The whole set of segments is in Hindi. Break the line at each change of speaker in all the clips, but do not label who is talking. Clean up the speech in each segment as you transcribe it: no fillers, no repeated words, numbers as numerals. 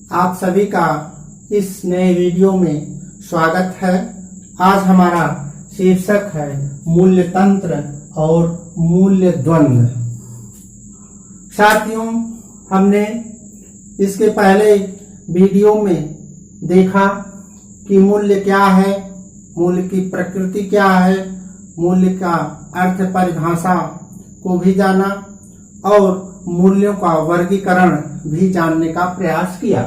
आप सभी का इस नए वीडियो में स्वागत है। आज हमारा शीर्षक है मूल्य तंत्र और मूल्य द्वंद्व। साथियों, हमने इसके पहले वीडियो में देखा कि मूल्य क्या है, मूल्य की प्रकृति क्या है, मूल्य का अर्थ परिभाषा को भी जाना और मूल्यों का वर्गीकरण भी जानने का प्रयास किया।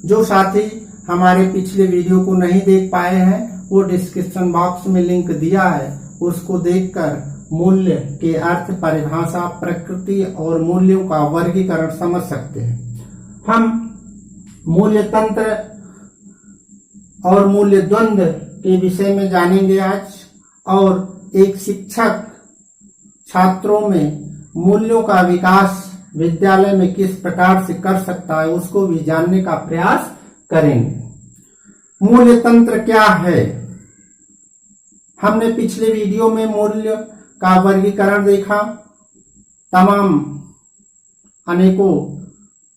जो साथी हमारे पिछले वीडियो को नहीं देख पाए हैं, वो डिस्क्रिप्शन बॉक्स में लिंक दिया है, उसको देखकर मूल्य के अर्थ परिभाषा, प्रकृति और मूल्यों का वर्गीकरण समझ सकते हैं। हम मूल्य तंत्र और मूल्य द्वंद्व के विषय में जानेंगे आज, और एक शिक्षक छात्रों में मूल्यों का विकास विद्यालय में किस प्रकार से कर सकता है उसको भी जानने का प्रयास करेंगे। मूल्य तंत्र क्या है? हमने पिछले वीडियो में मूल्य का वर्गीकरण देखा। तमाम अनेकों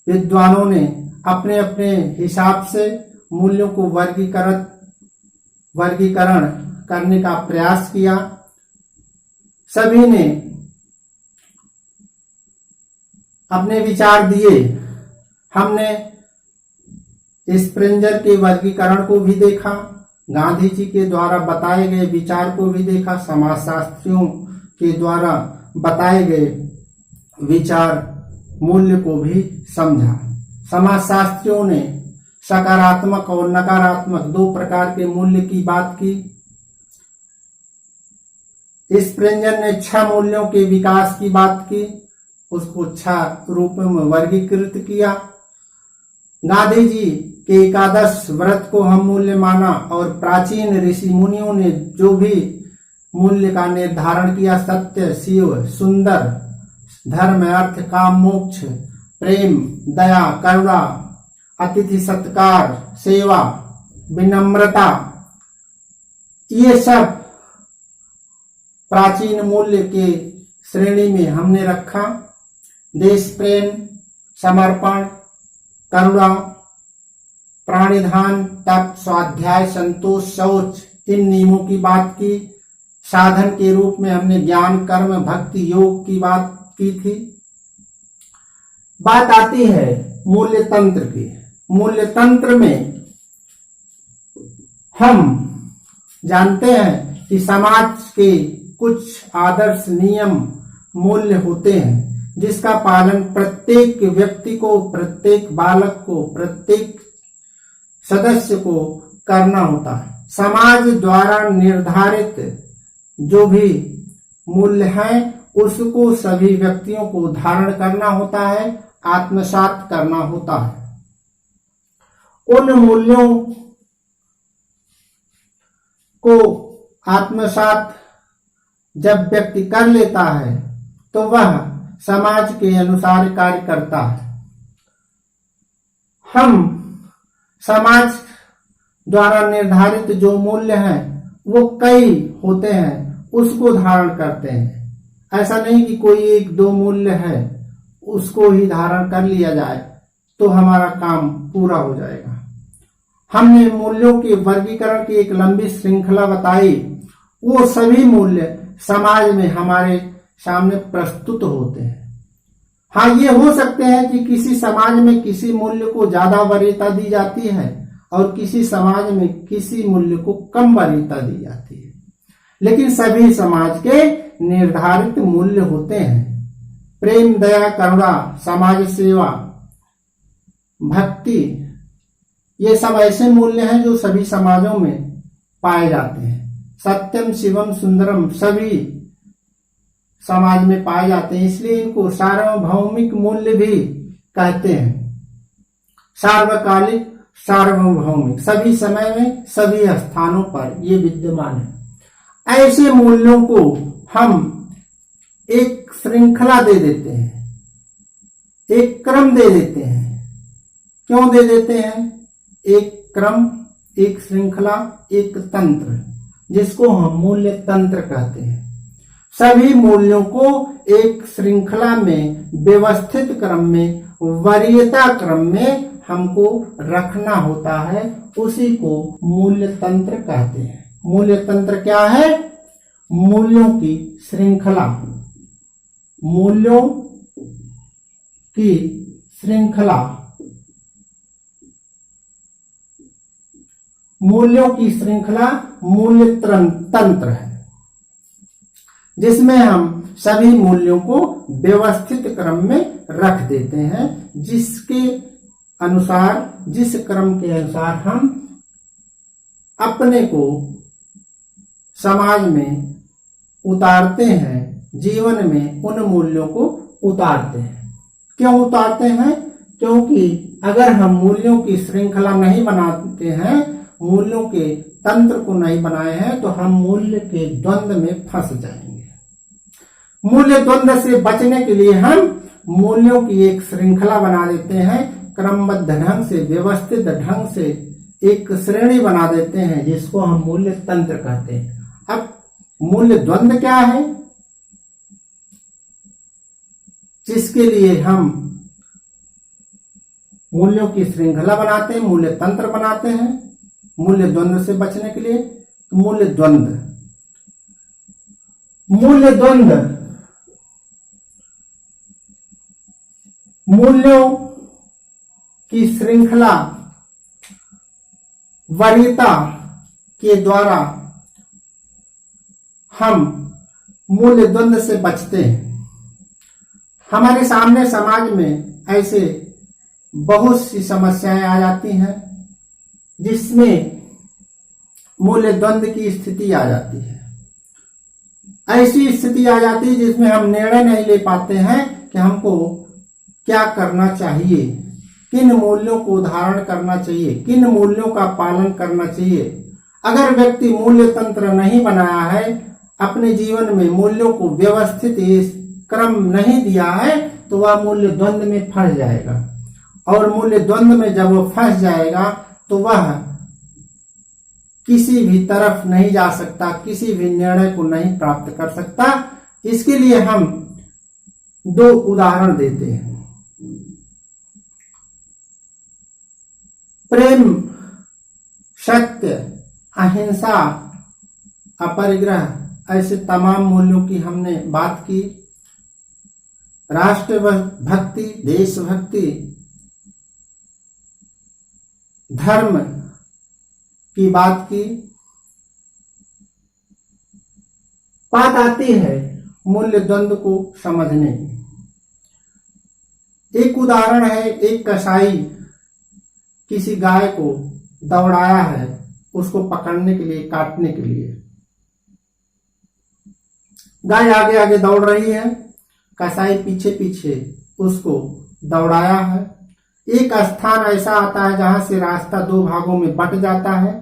विद्वानों ने अपने अपने हिसाब से मूल्यों को वर्गीकरण करने का प्रयास किया। सभी ने अपने विचार दिए। हमने स्प्रेंजर के वर्गीकरण को भी देखा, गांधी जी के द्वारा बताए गए विचार को भी देखा, समाजशास्त्रियों के द्वारा बताए गए विचार मूल्य को भी समझा। समाजशास्त्रियों ने सकारात्मक और नकारात्मक दो प्रकार के मूल्य की बात की। स्प्रेंजर ने 6 मूल्यों के विकास की बात की, उसको 6 रूप में वर्गीकृत किया। गांधी जी के 11 व्रत को हम मूल्य माना, और प्राचीन ऋषि मुनियों ने जो भी मूल्य का निर्धारण किया, सत्य, शिव, सुंदर, धर्म, अर्थ, काम, मोक्ष, प्रेम, दया, करुणा, अतिथि सत्कार, सेवा, विनम्रता, ये सब प्राचीन मूल्य के श्रेणी में हमने रखा। देश प्रेम, समर्पण, करुणा, प्राणिधान, तप, स्वाध्याय, संतोष, शौच, इन नियमों की बात की। साधन के रूप में हमने ज्ञान, कर्म, भक्ति, योग की बात की थी। बात आती है मूल्य तंत्र की। मूल्य तंत्र में हम जानते हैं कि समाज के कुछ आदर्श, नियम, मूल्य होते हैं जिसका पालन प्रत्येक व्यक्ति को, प्रत्येक बालक को, प्रत्येक सदस्य को करना होता है। समाज द्वारा निर्धारित जो भी मूल्य हैं उसको सभी व्यक्तियों को धारण करना होता है, आत्मसात करना होता है। उन मूल्यों को आत्मसात जब व्यक्ति कर लेता है तो वह समाज के अनुसार कार्य करता है। हम समाज द्वारा निर्धारित जो मूल्य हैं वो कई होते हैं, उसको धारण करते हैं। ऐसा नहीं कि कोई 1-2 मूल्य है उसको ही धारण कर लिया जाए तो हमारा काम पूरा हो जाएगा। हमने मूल्यों के वर्गीकरण की एक लंबी श्रृंखला बताई। वो सभी मूल्य समाज में हमारे सामने प्रस्तुत होते हैं। हाँ, ये हो सकते हैं कि किसी समाज में किसी मूल्य को ज्यादा वरीयता दी जाती है और किसी समाज में किसी मूल्य को कम वरीयता दी जाती है, लेकिन सभी समाज के निर्धारित मूल्य होते हैं। प्रेम, दया, करुणा, समाज सेवा, भक्ति, ये सब ऐसे मूल्य हैं जो सभी समाजों में पाए जाते हैं। सत्यम, शिवम, सुंदरम सभी समाज में पाए जाते हैं, इसलिए इनको सार्वभौमिक मूल्य भी कहते हैं। सार्वकालिक, सार्वभौमिक, सभी समय में, सभी स्थानों पर ये विद्यमान है। ऐसे मूल्यों को हम एक श्रृंखला दे देते हैं, एक क्रम दे देते हैं। क्यों दे देते हैं? एक क्रम, एक श्रृंखला, एक तंत्र, जिसको हम मूल्य तंत्र कहते हैं। सभी मूल्यों को एक श्रृंखला में, व्यवस्थित क्रम में, वरीयता क्रम में हमको रखना होता है, उसी को मूल्य तंत्र कहते हैं। मूल्य तंत्र क्या है? मूल्यों की श्रृंखला। मूल्यों की श्रृंखला। मूल्यों की श्रृंखला मूल्य तंत्र है, जिसमें हम सभी मूल्यों को व्यवस्थित क्रम में रख देते हैं, जिसके अनुसार, जिस क्रम के अनुसार हम अपने को समाज में उतारते हैं, जीवन में उन मूल्यों को उतारते हैं। क्यों उतारते हैं? क्योंकि अगर हम मूल्यों की श्रृंखला नहीं बनाते हैं, मूल्यों के तंत्र को नहीं बनाए हैं, तो हम मूल्य के द्वंद्व में फंस जाएंगे। मूल्य द्वंद्व से बचने के लिए हम मूल्यों की एक श्रृंखला बना देते हैं, क्रमबद्ध ढंग से, व्यवस्थित ढंग से एक श्रेणी बना देते हैं, जिसको हम मूल्य तंत्र कहते हैं। अब मूल्य द्वंद्व क्या है? जिसके लिए हम मूल्यों की श्रृंखला बनाते हैं, मूल्य तंत्र बनाते हैं, मूल्य द्वंद्व से बचने के लिए। मूल्य द्वंद्व, मूल्य द्वंद्व मूल्यों की श्रृंखला वरीयता के द्वारा हम मूल्य द्वंद्व से बचते हैं। हमारे सामने समाज में ऐसे बहुत सी समस्याएं आ जाती हैं, जिसमें मूल्य द्वंद्व की स्थिति आ जाती है। ऐसी स्थिति आ जाती है जिसमें हम निर्णय नहीं ले पाते हैं कि हमको क्या करना चाहिए, किन मूल्यों को धारण करना चाहिए, किन मूल्यों का पालन करना चाहिए। अगर व्यक्ति मूल्य तंत्र नहीं बनाया है, अपने जीवन में मूल्यों को व्यवस्थित क्रम नहीं दिया है, तो वह मूल्य द्वंद्व में फंस जाएगा। और मूल्य द्वंद्व में जब वो फंस जाएगा, तो वह किसी भी तरफ नहीं जा सकता, किसी भी निर्णय को नहीं प्राप्त कर सकता। इसके लिए हम दो उदाहरण देते हैं। प्रेम, सत्य, अहिंसा, अपरिग्रह, ऐसे तमाम मूल्यों की हमने बात की। राष्ट्र भक्ति, देशभक्ति, धर्म की बात की। बात आती है मूल्य द्वंद्व को समझने की। एक उदाहरण है, एक कसाई किसी गाय को दौड़ाया है, उसको पकड़ने के लिए, काटने के लिए। गाय आगे आगे दौड़ रही है, कसाई पीछे पीछे उसको दौड़ाया है। एक स्थान ऐसा आता है जहां से रास्ता दो भागों में बट जाता है।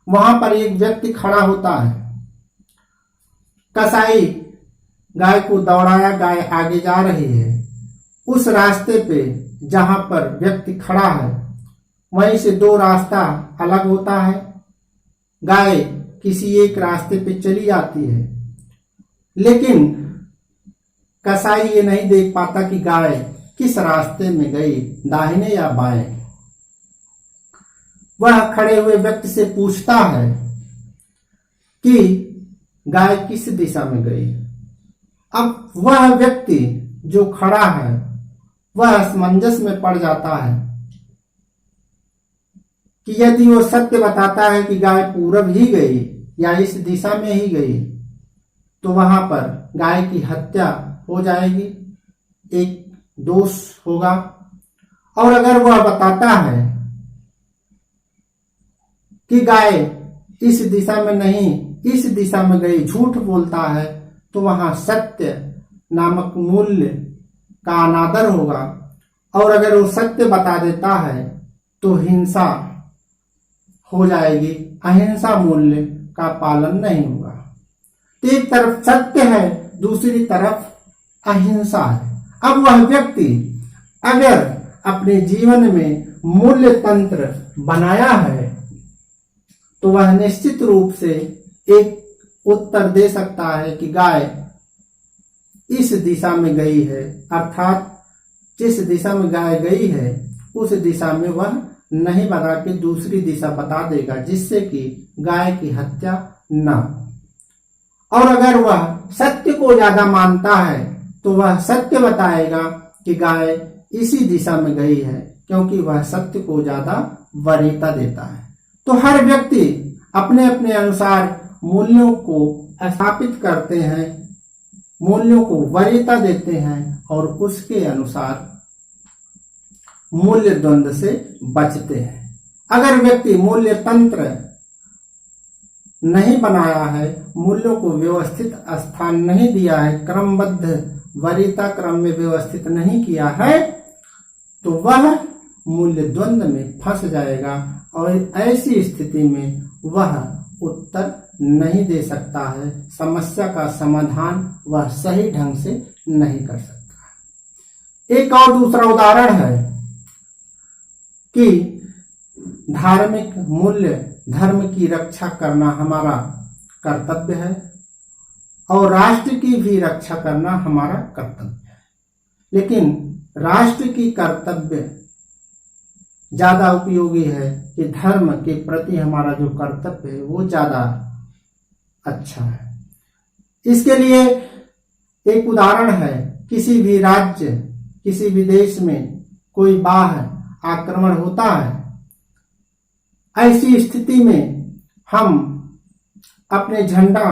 वहां पर एक व्यक्ति खड़ा होता है। कसाई गाय को दौड़ाया, गाय आगे जा रही है। उस रास्ते पे जहां पर व्यक्ति खड़ा है, वहीं से दो रास्ता अलग होता है। गाय किसी एक रास्ते पे चली जाती है, लेकिन कसाई ये नहीं देख पाता कि गाय किस रास्ते में गई, दाहिने या बाएं। वह खड़े हुए व्यक्ति से पूछता है कि गाय किस दिशा में गई। अब वह व्यक्ति जो खड़ा है, वह असमंजस में पड़ जाता है कि यदि वो सत्य बताता है कि गाय पूरब ही गई या इस दिशा में ही गई, तो वहां पर गाय की हत्या हो जाएगी, एक दोष होगा। और अगर वह बताता है कि गाय इस दिशा में नहीं, इस दिशा में गई, झूठ बोलता है, तो वहां सत्य नामक मूल्य का अनादर होगा। और अगर वो सत्य बता देता है तो हिंसा हो जाएगी, अहिंसा मूल्य का पालन नहीं होगा। तो एक तरफ सत्य है, दूसरी तरफ अहिंसा है। अब वह व्यक्ति अगर अपने जीवन में मूल्य तंत्र बनाया है, तो वह निश्चित रूप से एक उत्तर दे सकता है कि गाय इस दिशा में गई है, अर्थात जिस दिशा में गाय गई है उस दिशा में वह नहीं बता के दूसरी दिशा बता देगा, जिससे कि गाय की हत्या न हो। और अगर वह सत्य को ज्यादा मानता है तो वह सत्य बताएगा कि गाय इसी दिशा में गई है, क्योंकि वह सत्य को ज्यादा वरीयता देता है। तो हर व्यक्ति अपने अपने अनुसार मूल्यों को स्थापित करते हैं, मूल्यों को वरीयता देते हैं और उसके अनुसार मूल्य द्वंद्व से बचते हैं। अगर व्यक्ति मूल्य तंत्र नहीं बनाया है, मूल्यों को व्यवस्थित स्थान नहीं दिया है, क्रमबद्ध वरीयता क्रम में व्यवस्थित नहीं किया है, तो वह मूल्य द्वंद्व में फंस जाएगा और ऐसी स्थिति में वह उत्तर नहीं दे सकता है, समस्या का समाधान वह सही ढंग से नहीं कर सकता। एक और दूसरा उदाहरण है कि धार्मिक मूल्य धर्म की रक्षा करना हमारा कर्तव्य है और राष्ट्र की भी रक्षा करना हमारा कर्तव्य है, लेकिन राष्ट्र की कर्तव्य ज्यादा उपयोगी है कि धर्म के प्रति हमारा जो कर्तव्य है वो ज्यादा अच्छा है। इसके लिए एक उदाहरण है, किसी भी राज्य किसी भी देश में कोई बाह्य आक्रमण होता है, ऐसी स्थिति में हम अपने झंडा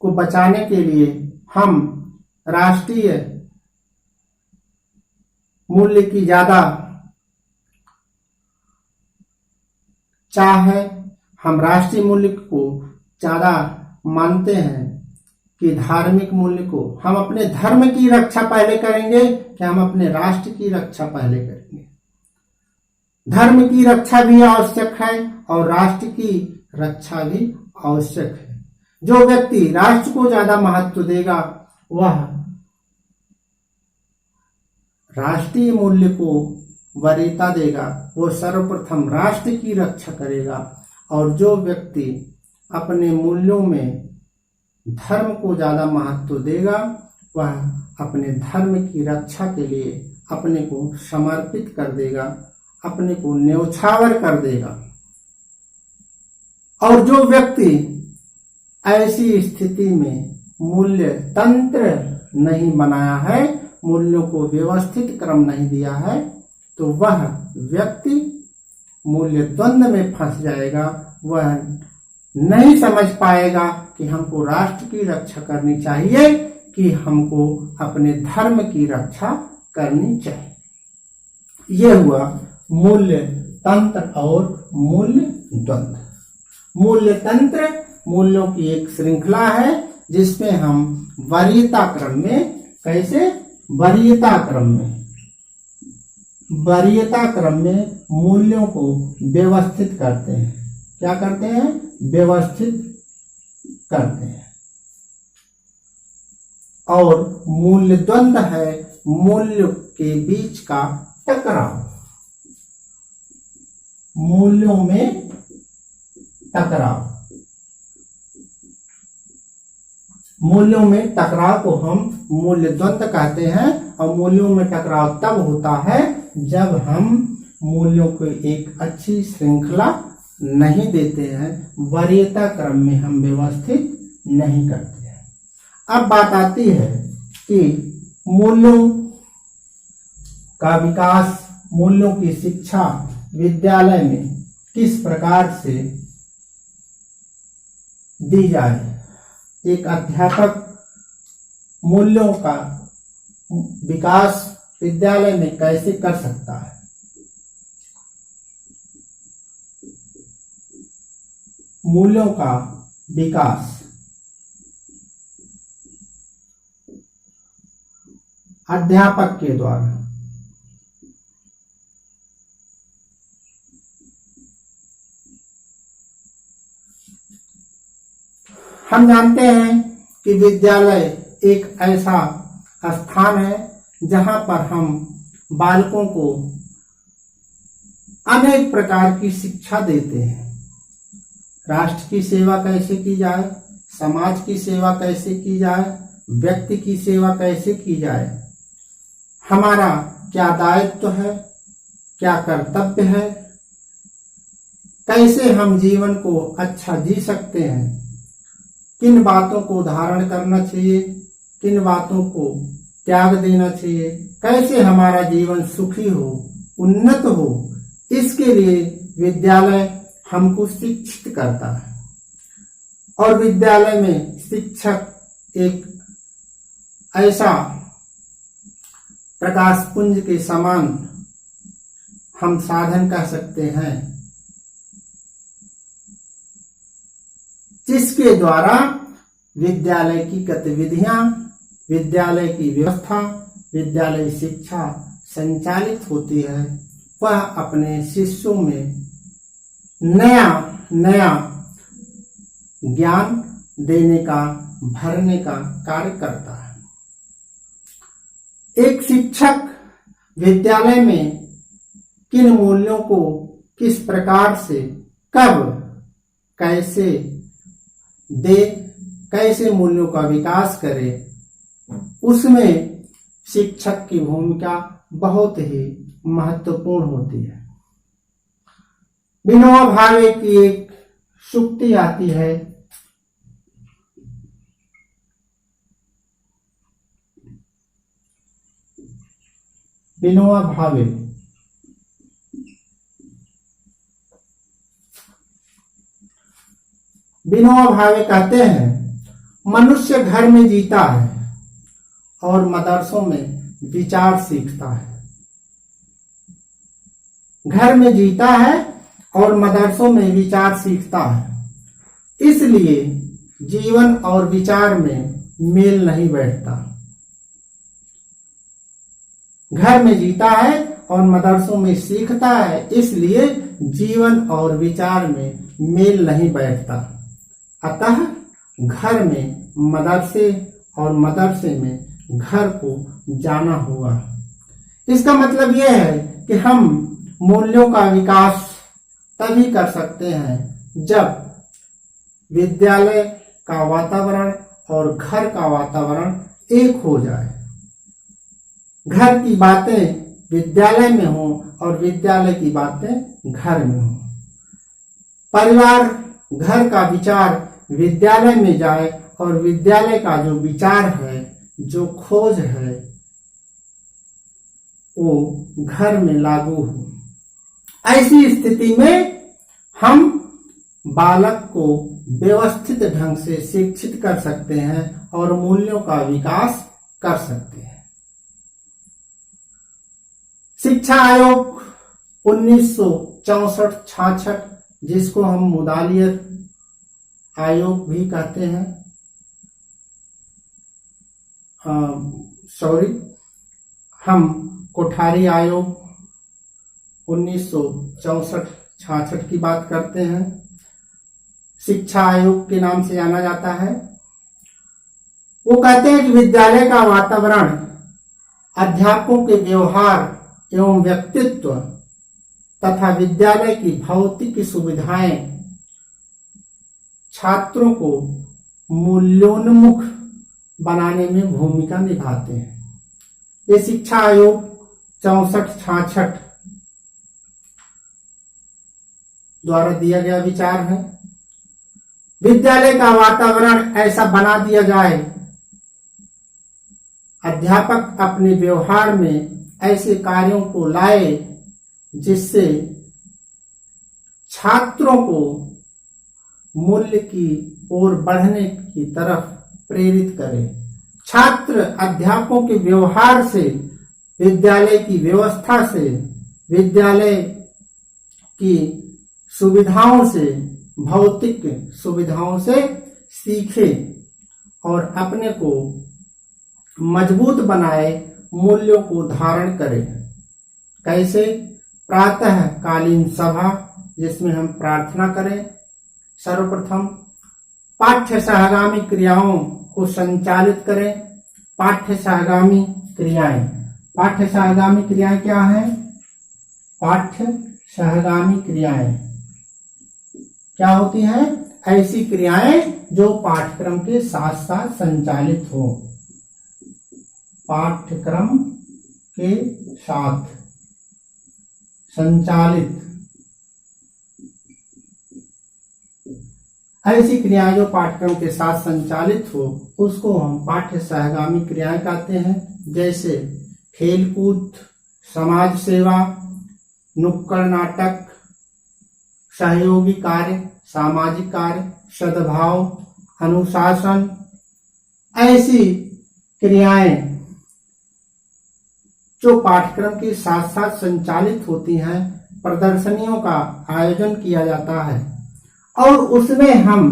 को बचाने के लिए हम राष्ट्रीय मूल्य की ज्यादा चाह है, हम राष्ट्रीय मूल्य को ज्यादा मानते हैं कि धार्मिक मूल्य को। हम अपने धर्म की रक्षा पहले करेंगे कि हम अपने राष्ट्र की रक्षा पहले करेंगे। धर्म की रक्षा भी आवश्यक है और राष्ट्र की रक्षा भी आवश्यक है। जो व्यक्ति राष्ट्र को ज्यादा महत्व देगा वह राष्ट्रीय मूल्य को वरीयता देगा, वो सर्वप्रथम राष्ट्र की रक्षा करेगा। और जो व्यक्ति अपने मूल्यों में धर्म को ज्यादा महत्व देगा वह अपने धर्म की रक्षा के लिए अपने को समर्पित कर देगा, अपने को न्यौछावर कर देगा। और जो व्यक्ति ऐसी स्थिति में मूल्य तंत्र नहीं बनाया है, मूल्यों को व्यवस्थित क्रम नहीं दिया है, तो वह व्यक्ति मूल्य द्वंद्व में फंस जाएगा। वह नहीं समझ पाएगा कि हमको राष्ट्र की रक्षा करनी चाहिए कि हमको अपने धर्म की रक्षा करनी चाहिए। यह हुआ मूल्य तंत्र और मूल्य द्वंद्व। मूल्य तंत्र मूल्यों की एक श्रृंखला है जिसमें हम वरीयता क्रम में, कैसे वरीयता क्रम में मूल्यों को व्यवस्थित करते हैं। क्या करते हैं? व्यवस्थित करते हैं। और मूल्य द्वंद्व है मूल्य के बीच का टकराव, मूल्यों में टकराव। मूल्यों में टकराव को हम मूल्य द्वंद्व कहते हैं। और मूल्यों में टकराव तब होता है जब हम मूल्यों को एक अच्छी श्रृंखला नहीं देते हैं, वरीयता क्रम में हम व्यवस्थित नहीं करते हैं। अब बात आती है कि मूल्यों का विकास, मूल्यों की शिक्षा विद्यालय में किस प्रकार से दी जाए। एक अध्यापक मूल्यों का विकास विद्यालय में कैसे कर सकता है? मूल्यों का विकास अध्यापक के द्वारा। हम जानते हैं कि विद्यालय एक ऐसा स्थान है जहां पर हम बालकों को अनेक प्रकार की शिक्षा देते हैं। राष्ट्र की सेवा कैसे की जाए, समाज की सेवा कैसे की जाए, व्यक्ति की सेवा कैसे की जाए, हमारा क्या दायित्व है, क्या कर्तव्य है, कैसे हम जीवन को अच्छा जी सकते हैं, किन बातों को धारण करना चाहिए, किन बातों को त्याग देना चाहिए, कैसे हमारा जीवन सुखी हो, उन्नत हो, इसके लिए विद्यालय हमको शिक्षित करता है। और विद्यालय में शिक्षक एक ऐसा प्रकाश पुंज के समान हम साधन कह सकते हैं, जिसके द्वारा विद्यालय की गतिविधियां, विद्यालय की व्यवस्था, विद्यालय शिक्षा संचालित होती है। वह अपने शिष्यों में नया नया ज्ञान देने का, भरने का कार्य करता है। एक शिक्षक विद्यालय में किन मूल्यों को किस प्रकार से, कब, कैसे दे, कैसे मूल्यों का विकास करे, उसमें शिक्षक की भूमिका बहुत ही महत्वपूर्ण होती है। विनोबा भावे की एक सूक्ति आती है, विनोबा भावे कहते हैं, मनुष्य घर में जीता है और मदरसों में विचार सीखता है। घर में जीता है और मदरसों में विचार सीखता है। इसलिए जीवन और विचार में मेल नहीं बैठता। घर में जीता है और मदरसों में सीखता है, इसलिए जीवन और विचार में मेल नहीं बैठता। अतः घर में मदरसे और मदरसे में घर को जाना हुआ। इसका मतलब यह है कि हम मूल्यों का विकास तभी कर सकते हैं जब विद्यालय का वातावरण और घर का वातावरण एक हो जाए। घर की बातें विद्यालय में हो और विद्यालय की बातें घर में हो। परिवार, घर का विचार विद्यालय में जाए और विद्यालय का जो विचार है, जो खोज है, वो घर में लागू हो। ऐसी स्थिति में हम बालक को व्यवस्थित ढंग से शिक्षित कर सकते हैं और मूल्यों का विकास कर सकते हैं। शिक्षा आयोग 1964-66, जिसको हम मुदालियर आयोग भी कहते हैं, हम कोठारी आयोग 1964-66 की बात करते हैं, शिक्षा आयोग के नाम से जाना जाता है। वो कहते हैं कि विद्यालय का वातावरण, अध्यापकों के व्यवहार एवं व्यक्तित्व तथा विद्यालय की भौतिक सुविधाएं छात्रों को मूल्योन्मुख बनाने में भूमिका निभाते हैं। ये शिक्षा आयोग 64-66 द्वारा दिया गया विचार है। विद्यालय का वातावरण ऐसा बना दिया जाए, अध्यापक अपने व्यवहार में ऐसे कार्यों को लाए जिससे छात्रों को मूल्य की ओर बढ़ने की तरफ प्रेरित करे। छात्र अध्यापकों के व्यवहार से, विद्यालय की व्यवस्था से, विद्यालय की सुविधाओं से, भौतिक सुविधाओं से सीखे और अपने को मजबूत बनाए, मूल्यों को धारण करें। कैसे? प्रातः कालीन सभा, जिसमें हम प्रार्थना करें। सर्वप्रथम पाठ्य सहगामी क्रियाओं को संचालित करें। पाठ्य सहगामी क्रियाएं, पाठ्य सहगामी क्रियाएं क्या है? पाठ्य सहगामी क्रियाएं क्या होती हैं? ऐसी क्रियाएं जो पाठ्यक्रम के साथ साथ संचालित हो। पाठ्यक्रम के साथ संचालित, ऐसी क्रियाएं जो पाठ्यक्रम के साथ संचालित हो उसको हम पाठ्य सहगामी क्रियाएं कहते हैं। जैसे खेलकूद, समाज सेवा, नुक्कड़ नाटक, सहयोगी कार्य, सामाजिक कार्य, सद्भाव, अनुशासन, ऐसी क्रियाएं जो पाठ्यक्रम के साथ साथ संचालित होती हैं। प्रदर्शनियों का आयोजन किया जाता है और उसमें हम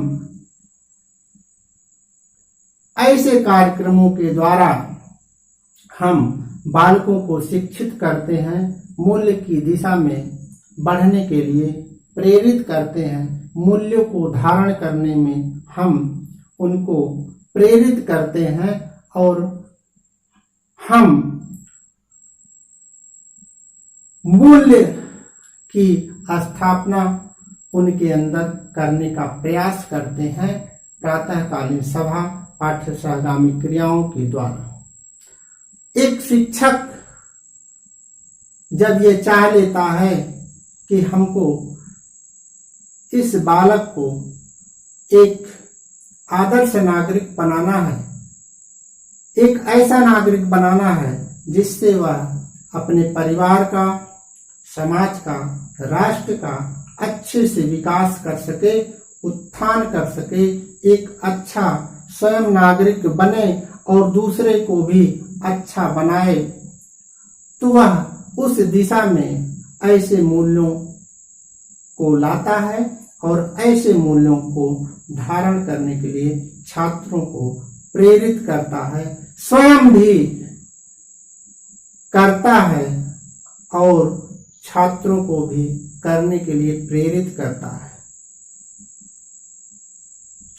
ऐसे कार्यक्रमों के द्वारा हम बालकों को शिक्षित करते हैं, मूल्य की दिशा में बढ़ने के लिए प्रेरित करते हैं, मूल्यों को धारण करने में हम उनको प्रेरित करते हैं और हम मूल्य की स्थापना उनके अंदर करने का प्रयास करते हैं प्रातःकालीन सभा पाठ्य सहगामी क्रियाओं के द्वारा। एक शिक्षक जब ये चाह लेता है कि हमको इस बालक को एक आदर्श नागरिक बनाना है, एक ऐसा नागरिक बनाना है जिससे वह अपने परिवार का, समाज का, राष्ट्र का अच्छे से विकास कर सके, उत्थान कर सके, एक अच्छा स्वयं नागरिक बने और दूसरे को भी अच्छा बनाए, तो वह उस दिशा में ऐसे मूल्यों को लाता है और ऐसे मूल्यों को धारण करने के लिए छात्रों को प्रेरित करता है, स्वयं भी करता है और छात्रों को भी करने के लिए प्रेरित करता है।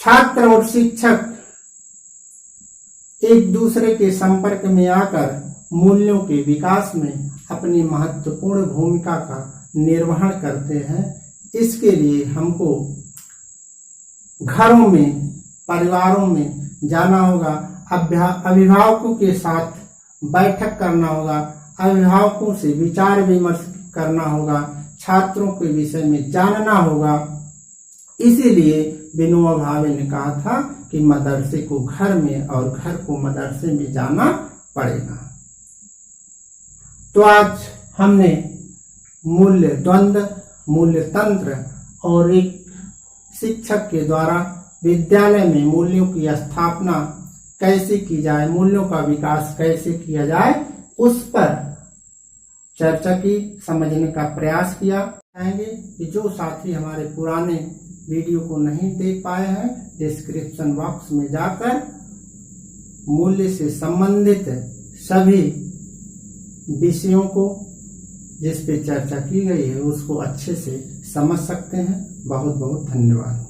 छात्र और शिक्षक एक दूसरे के संपर्क में आकर मूल्यों के विकास में अपनी महत्वपूर्ण भूमिका का निर्वहन करते हैं। इसके लिए हमको घरों में, परिवारों में जाना होगा, अभिभावकों के साथ बैठक करना होगा, अभिभावकों से विचार विमर्श करना होगा, छात्रों के विषय में जानना होगा। इसीलिए विनोबा भावे ने कहा था कि मदरसे को घर में और घर को मदरसे में जाना पड़ेगा। तो आज हमने मूल्य द्वंद्व, मूल्य तंत्र और एक शिक्षक के द्वारा विद्यालय में मूल्यों की स्थापना कैसे की जाए, मूल्यों का विकास कैसे किया जाए, उस पर चर्चा की, समझने का प्रयास किया। चाहेंगे कि जो साथी हमारे पुराने वीडियो को नहीं देख पाए हैं, डिस्क्रिप्शन बॉक्स में जाकर मूल्य से संबंधित सभी विषयों को जिस पे चर्चा की गई है उसको अच्छे से समझ सकते हैं। बहुत बहुत धन्यवाद।